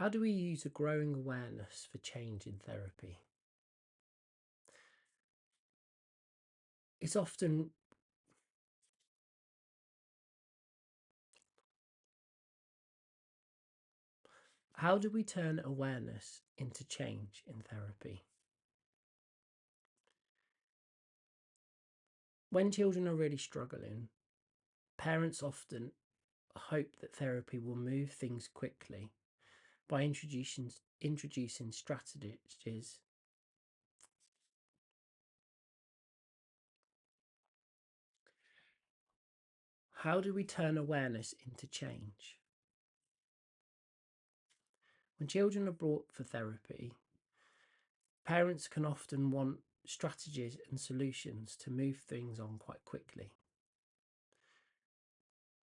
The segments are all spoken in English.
How do we use a growing awareness for change in therapy? It's often, how do we turn awareness into change in therapy? When children are really struggling, parents often hope that therapy will move things quickly by introducing strategies. How do we turn awareness into change? When children are brought for therapy, parents can often want strategies and solutions to move things on quite quickly.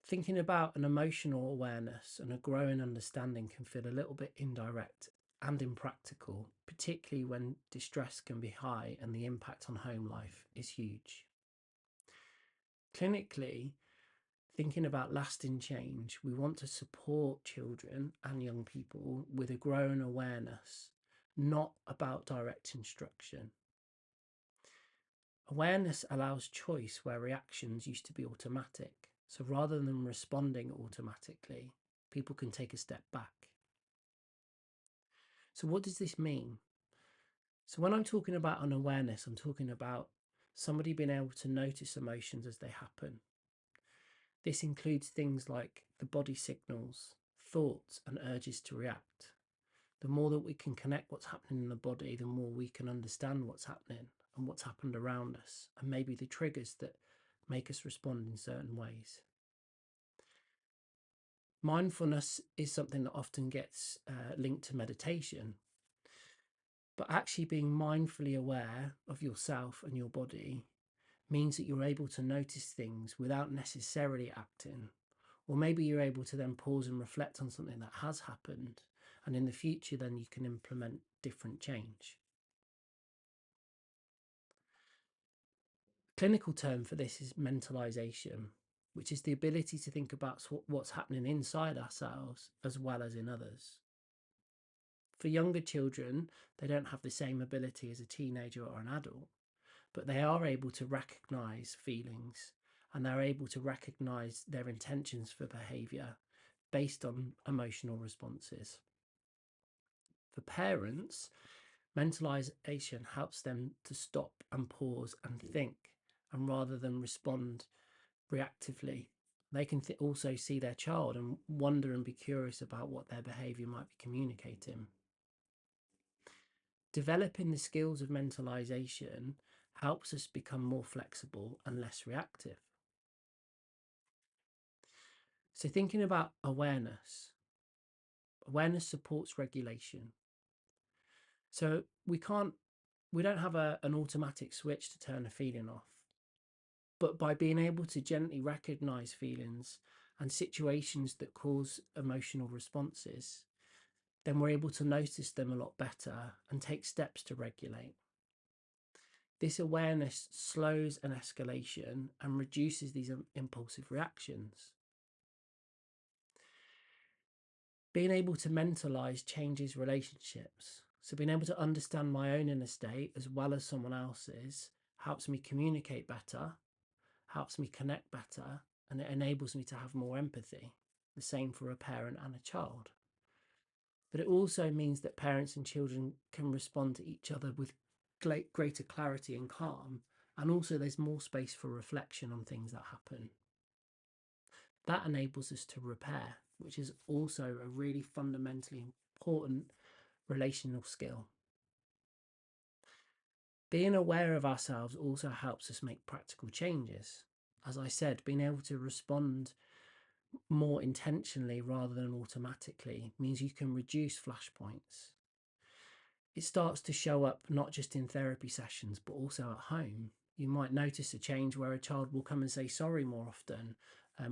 Thinking about an emotional awareness and a growing understanding can feel a little bit indirect and impractical, particularly when distress can be high and the impact on home life is huge. Clinically, thinking about lasting change, we want to support children and young people with a growing awareness, not about direct instruction. Awareness allows choice where reactions used to be automatic. So rather than responding automatically, people can take a step back. So, what does this mean? So, when I'm talking about an awareness, I'm talking about somebody being able to notice emotions as they happen. This includes things like the body signals, thoughts, and urges to react. The more that we can connect what's happening in the body, the more we can understand what's happening and what's happened around us, and maybe the triggers that make us respond in certain ways. Mindfulness is something that often gets linked to meditation, but actually being mindfully aware of yourself and your body means that you're able to notice things without necessarily acting. Or maybe you're able to then pause and reflect on something that has happened, and in the future, then you can implement different change. Clinical term for this is mentalization, which is the ability to think about what's happening inside ourselves as well as in others. For younger children, they don't have the same ability as a teenager or an adult, but they are able to recognize feelings and they're able to recognize their intentions for behavior based on emotional responses. For parents, mentalization helps them to stop and pause and think, and rather than respond reactively, they can also see their child and wonder and be curious about what their behavior might be communicating. Developing the skills of mentalization helps us become more flexible and less reactive. So, thinking about awareness, awareness supports regulation. So, we don't have an automatic switch to turn a feeling off, but by being able to gently recognize feelings and situations that cause emotional responses, then we're able to notice them a lot better and take steps to regulate. This awareness slows an escalation and reduces these impulsive reactions. Being able to mentalize changes relationships. So, being able to understand my own inner state as well as someone else's helps me communicate better, helps me connect better, and it enables me to have more empathy. The same for a parent and a child. But it also means that parents and children can respond to each other with greater clarity and calm. And also, there's more space for reflection on things that happen. That enables us to repair, which is also a really fundamentally important relational skill. Being aware of ourselves also helps us make practical changes. As I said, being able to respond more intentionally rather than automatically means you can reduce flashpoints. It starts to show up not just in therapy sessions, but also at home. You might notice a change where a child will come and say sorry more often,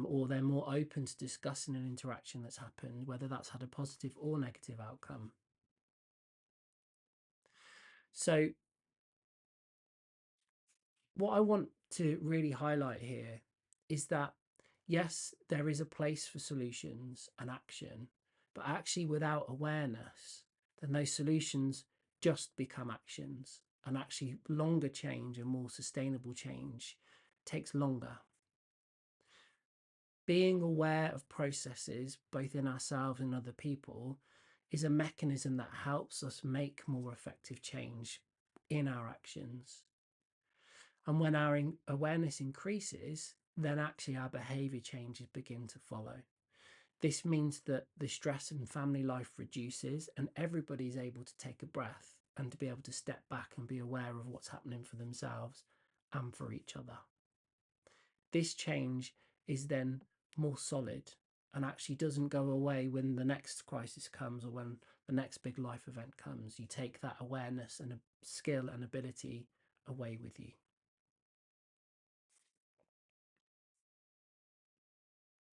or they're more open to discussing an interaction that's happened, whether that's had a positive or negative outcome. So, what I want to really highlight here is that, yes, there is a place for solutions and action, But actually, without awareness, then those solutions just become actions. And actually, longer change and more sustainable change takes longer. Being aware of processes, both in ourselves and other people, is a mechanism that helps us make more effective change in our actions. And when our awareness increases, then actually our behavior changes begin to follow. This means that the stress in family life reduces and everybody's able to take a breath and to be able to step back and be aware of what's happening for themselves and for each other. This change is then more solid and actually doesn't go away when the next crisis comes or when the next big life event comes. You take that awareness and a skill and ability away with you.